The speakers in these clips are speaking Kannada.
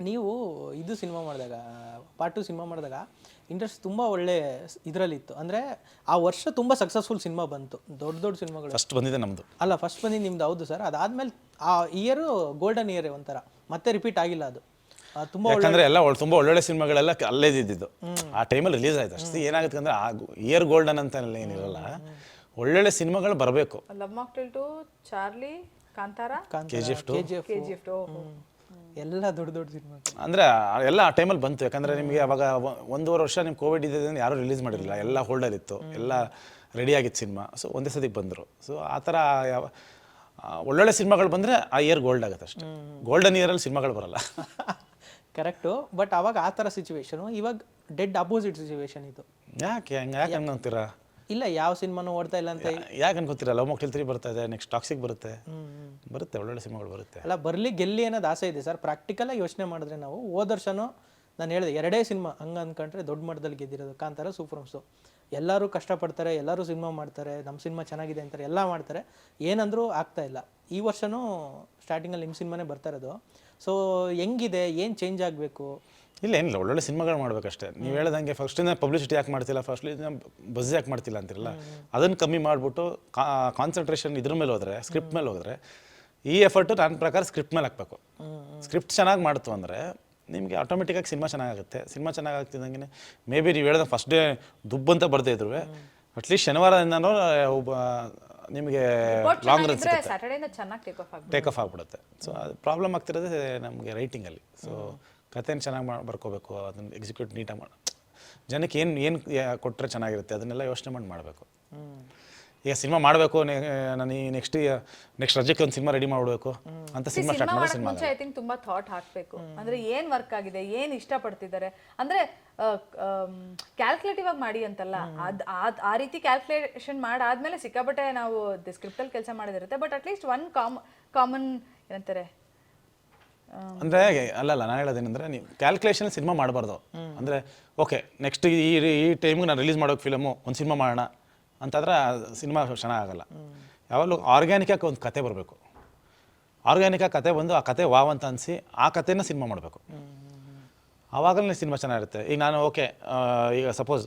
ನೀವು ಇದು ಸಿನಿಮಾ ಮಾಡಿದಾಗ ಪಾರ್ಟ್ 2 ಸಿನಿಮಾ ಮಾಡಿದಾಗ ಇಂಡಸ್ಟ್ರಿ ತುಂಬ ಒಳ್ಳೆ ಇದರಲ್ಲಿತ್ತು. ಅಂದರೆ ಆ ವರ್ಷ ತುಂಬ ಸಕ್ಸಸ್ಫುಲ್ ಸಿನಿಮಾ ಬಂತು, ದೊಡ್ಡ ದೊಡ್ಡ ಸಿನಿಮಾಗಳು. ಫಸ್ಟ್ ಬಂದಿದೆ ನಮ್ಮದು. ಅಲ್ಲ, ಫಸ್ಟ್ ಬಂದಿದ್ದು ನಿಮ್ದು, ಹೌದು ಸರ್. ಅದಾದಮೇಲೆ ಆ ಇಯರು ಗೋಲ್ಡನ್ ಇಯರೇ ಒಂಥರ, ಮತ್ತೆ ರಿಪೀಟ್ ಆಗಿಲ್ಲ ಅದು. ತುಂಬ ಯಾಕಂದರೆ ಎಲ್ಲ ತುಂಬ ಒಳ್ಳೊಳ್ಳೆ ಸಿನಿಮಾಗಳೆಲ್ಲ ಅಲ್ಲೇ ಇದ್ದಿದ್ದು ಆ ಟೈಮಲ್ಲಿ ರಿಲೀಸ್ ಆಯ್ತು ಅಷ್ಟೇ. ಏನಾಗುತ್ತೆ ಅಂದರೆ ಆ ಇಯರ್ ಗೋಲ್ಡನ್ ಅಂತ ಏನಿರಲ್ಲ, ಒಳ್ಳೊಳ್ಳೆ ಸಿನಿಮಾಗಳು ಬರಬೇಕು. Love mocktail 2, Charlie, Kantara, KGF 2 ಎಲ್ಲ ದೊಡ್ಡ ದೊಡ್ಡ ಸಿನಿಮಾ ಅಂದರೆ ಎಲ್ಲ ಆ ಟೈಮಲ್ಲಿ ಬಂತು. ಯಾಕಂದರೆ ನಿಮಗೆ ಅವಾಗ 1.5 ವರ್ಷ ನಿಮ್ಮ ಕೋವಿಡ್ ಇದ್ದಿದ್ದರಿಂದ ಯಾರೂ ರಿಲೀಸ್ ಮಾಡಿರಲಿಲ್ಲ, ಎಲ್ಲ ಹೋಲ್ಡಲ್ಲಿತ್ತು, ಎಲ್ಲ ರೆಡಿ ಆಗಿತ್ತು ಸಿನಿಮಾ. ಸೊ ಒಂದೇ ಸತಿಗೆ ಬಂದರು. ಸೊ ಆ ಥರ ಒಳ್ಳೊಳ್ಳೆ ಸಿನಿಮಾಗಳು ಬಂದರೆ ಆ ಇಯರ್ ಗೋಲ್ಡ್ ಆಗುತ್ತೆ ಅಷ್ಟೇ. ಗೋಲ್ಡನ್ ಇಯರಲ್ಲಿ ಸಿನಿಮಾಗಳು ಬರಲ್ಲ. ಕರೆಕ್ಟು. ಬಟ್ ಅವಾಗ ಆ ಥರ ಸಿಚುವೇಶನು, ಇವಾಗ ಡೆಡ್ ಅಪೋಸಿಟ್ ಸಿಚುವೇಶನ್ ಇದು. ಯಾಕೆ ಅನ್ಕೊಂತೀರಾ? ಇಲ್ಲ, ಯಾವ ಸಿನಿಮಾನು ಓಡ್ತಾ ಇಲ್ಲ ಅಂತ ಯಾಕೆ ಅನ್ಕೋತೀರಾ? ಲವ್ ಮಾಕ್ಟೇಲ್ 3 ಬರ್ತಾ ಇದೆ, ನೆಕ್ಸ್ಟ್ ಟಾಕ್ಸಿಕ್ ಬರುತ್ತೆ, ಒಳ್ಳೊಳ್ಳೆ ಸಿನಿಮಾಗಳು ಬರುತ್ತೆ. ಅಲ್ಲ, ಬರಲಿ ಗೆಲ್ಲಿ ಅನ್ನೋದು ಆಸೆ ಇದೆ ಸರ್. ಪ್ರಾಕ್ಟಿಕಲಾಗಿ ಯೋಚನೆ ಮಾಡಿದ್ರೆ ನಾವು ಹೋದ ವರ್ಷನೂ ನಾನು ಹೇಳಿದೆ 2 ಸಿನಿಮಾ ಹಂಗೆ ಅಂದ್ಕೊಂಡ್ರೆ ದೊಡ್ಡ ಮಟ್ಟದಲ್ಲಿ ಗೆದ್ದಿರೋದು ಕಾಂತಾರ, ಸೂಪರ್ ಹಂಸು. ಎಲ್ಲರೂ ಕಷ್ಟಪಡ್ತಾರೆ, ಎಲ್ಲರೂ ಸಿನಿಮಾ ಮಾಡ್ತಾರೆ, ನಮ್ಮ ಸಿನಿಮಾ ಚೆನ್ನಾಗಿದೆ ಅಂತಾರೆ, ಎಲ್ಲ ಮಾಡ್ತಾರೆ, ಏನಂದ್ರೂ ಆಗ್ತಾ ಇಲ್ಲ. ಈ ವರ್ಷನೂ ಸ್ಟಾರ್ಟಿಂಗಲ್ಲಿ ನಿಮ್ಮ ಸಿನಿಮಾನೇ ಬರ್ತಾ ಇರೋದು. ಸೊ ಹೆಂಗಿದೆ, ಏನು ಚೇಂಜ್ ಆಗಬೇಕು? ಏನಿಲ್ಲ, ಒಳ್ಳೊಳ್ಳೆ ಸಿನಿಮಾಗಳು ಮಾಡ್ಬೇಕಷ್ಟೇ. ನೀವು ಹೇಳ್ದಂಗೆ ಫಸ್ಟಿಂದ ಪಬ್ಲಿಸಿಟಿ ಯಾಕೆ ಮಾಡ್ತಿಲ್ಲ, ಫಸ್ಟಿಂದ ಬಸ್ ಯಾಕೆ ಮಾಡ್ತಿಲ್ಲ ಅಂತಿರಲ್ಲ, ಅದನ್ನು ಕಮ್ಮಿ ಮಾಡಿಬಿಟ್ಟು ಕಾನ್ಸಂಟ್ರೇಷನ್ ಇದ್ರ ಮೇಲೆ ಹೋದರೆ, ಸ್ಕ್ರಿಪ್ಟ್ ಮೇಲೆ ಹೋದರೆ, ಈ ಎಫರ್ಟು ನನ್ನ ಪ್ರಕಾರ ಸ್ಕ್ರಿಪ್ಟ್ ಮೇಲೆ ಹಾಕಬೇಕು. ಸ್ಕ್ರಿಪ್ಟ್ ಚೆನ್ನಾಗಿ ಮಾಡ್ತು ಅಂದರೆ ನಿಮಗೆ ಆಟೋಮೆಟಿಕ್ಕಾಗಿ ಸಿನಿಮಾ ಚೆನ್ನಾಗುತ್ತೆ. ಸಿನಿಮಾ ಚೆನ್ನಾಗಿ ಆಗ್ತಿದ್ದಂಗೆ ಮೇ ಬಿ ನೀವು ಹೇಳ್ದಂಗೆ ಫಸ್ಟ್ ಡೇ ದುಬ್ಬು ಅಂತ ಬರ್ದೇ ಇದ್ರು ಅಟ್ಲೀಸ್ಟ್ ಶನಿವಾರದಿಂದನೂ ಒಬ್ಬ ನಿಮಗೆ ಲಾಂಗ್ ರನ್ ಟೇಕ್ ಆಫ್ ಆಗಿಬಿಡುತ್ತೆ. ಸೊ ಅದು ಪ್ರಾಬ್ಲಮ್ ಆಗ್ತಿರೋದೇ ನಮಗೆ ರೈಟಿಂಗಲ್ಲಿ. ಸೊ ಕಥೆನ ಚೆನ್ನಾಗಿ ಬರ್ಕೋಬೇಕು, ಅದನ್ನು ಎಕ್ಸಿಕ್ಯೂಟ್ ನೀಟಾಗಿ ಜನಕ್ಕೆ ಏನು ಕೊಟ್ಟರೆ ಚೆನ್ನಾಗಿರುತ್ತೆ ಅದನ್ನೆಲ್ಲ ಯೋಚನೆ ಮಾಡಿ ಮಾಡಬೇಕು. ಈಗ ಸಿನಿಮಾ ಮಾಡಬೇಕು, ನಾನು ಈ ನೆಕ್ಸ್ಟ್ ರಜಕ್ಕೆ ಒಂದು ಸಿನಿಮಾ ರೆಡಿ ಮಾಡಬೇಕು ಅಂತ ಸಿನಿಮಾ ಸ್ಟಾರ್ಟ್ ಮಾಡೋ ಸಿನಿಮಾ ಐ ಥಿಂಕ್ ತುಂಬಾ ಥಾಟ್ ಹಾಕಬೇಕು. ಅಂದ್ರೆ ಏನು ವರ್ಕ್ ಆಗಿದೆ, ಏನು ಇಷ್ಟಪಡ್ತಿದ್ದಾರೆ, ಅಂದ್ರೆ ಕ್ಯಾಲ್ಕುಲೇಟಿವ್ ಆಗಿ ಮಾಡಿ ಅಂತಲ್ಲ, ಆ ರೀತಿ ಕ್ಯಾಲ್ಕುಲೇಷನ್ ಮಾಡಾದ್ಮೇಲೆ ಸಿಕ್ಕಾಪಟ್ಟೆ ನಾವು ಸ್ಕ್ರಿಪ್ಟಲ್ಲಿ ಕೆಲಸ ಮಾಡೋದಿರುತ್ತೆ. ಬಟ್ ಅಟ್ಲೀಸ್ಟ್ ಒನ್ ಕಾಮನ್ ಏನಂತಾರೆ ಅಂದರೆ ಅಲ್ಲಲ್ಲ, ನಾನು ಹೇಳೋದೇನೆಂದರೆ ನೀವು ಕ್ಯಾಲ್ಕುಲೇಷನ್ ಸಿನಿಮಾ ಮಾಡಬಾರ್ದು. ಅಂದರೆ ಓಕೆ ನೆಕ್ಸ್ಟ್ ಈ ಟೈಮಿಗೆ ನಾನು ರಿಲೀಸ್ ಮಾಡೋಕೆ ಫಿಲಮು ಒಂದು ಸಿನಿಮಾ ಮಾಡೋಣ ಅಂತಂದ್ರೆ ಸಿನಿಮಾ ಚೆನ್ನಾಗಲ್ಲ. ಯಾವಾಗಲೂ ಆರ್ಗ್ಯಾನಿಕಾಗಿ ಒಂದು ಕತೆ ಬರಬೇಕು. ಆರ್ಗ್ಯಾನಿಕಾಗಿ ಕತೆ ಬಂದು ಆ ಕತೆ ವಾವ್ ಅಂತ ಅನಿಸಿ ಆ ಕತೆನ ಸಿನಿಮಾ ಮಾಡಬೇಕು. ಆವಾಗಲೇ ಸಿನಿಮಾ ಚೆನ್ನಾಗಿರುತ್ತೆ. ಈಗ ನಾನು ಓಕೆ ಈಗ ಸಪೋಸ್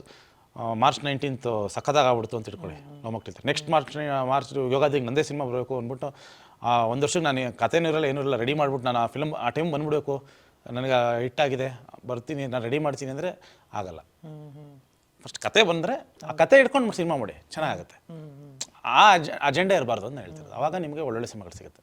ಮಾರ್ಚ್ 19th ಸಖತ್ತಾಗಿ ಆಗ್ಬಿಡ್ತು ಅಂತ ಇಟ್ಕೊಳ್ಳಿ, ಲವ್ ಮಾಕ್ಟೇಲ್ 3. ನೆಕ್ಸ್ಟ್ ಮಾರ್ಚ್ ಯುಗಾದಿಗೆ ನಂದೇ ಸಿನಿಮಾ ಬರಬೇಕು ಅಂದ್ಬಿಟ್ಟು ಒಂದು ವರ್ಷಕ್ಕೆ ನಾನು ಕಥೆನೂ ಇರಲ್ಲ ಏನೂ ಇರಲ್ಲ, ರೆಡಿ ಮಾಡಿಬಿಟ್ಟು ನಾನು ಆ ಫಿಲಮ್ ಆ ಟೈಮ್ ಬಂದುಬಿಡಬೇಕು, ನನಗೆ ಹಿಟ್ಟಾಗಿದೆ ಬರ್ತೀನಿ, ನಾನು ರೆಡಿ ಮಾಡ್ತೀನಿ ಅಂದರೆ ಆಗಲ್ಲ. ಫಸ್ಟ್ ಕತೆ ಬಂದರೆ ಆ ಕತೆ ಇಟ್ಕೊಂಡು ಸಿನಿಮಾ ಮಾಡಿ ಚೆನ್ನಾಗುತ್ತೆ. ಆ ಅಜೆಂಡಾ ಇರಬಾರ್ದು ಅಂತ ಹೇಳ್ತಿರೋದು. ಆವಾಗ ನಿಮಗೆ ಒಳ್ಳೊಳ್ಳೆ ಸಿನಿಮಾಗಳು ಸಿಗುತ್ತೆ.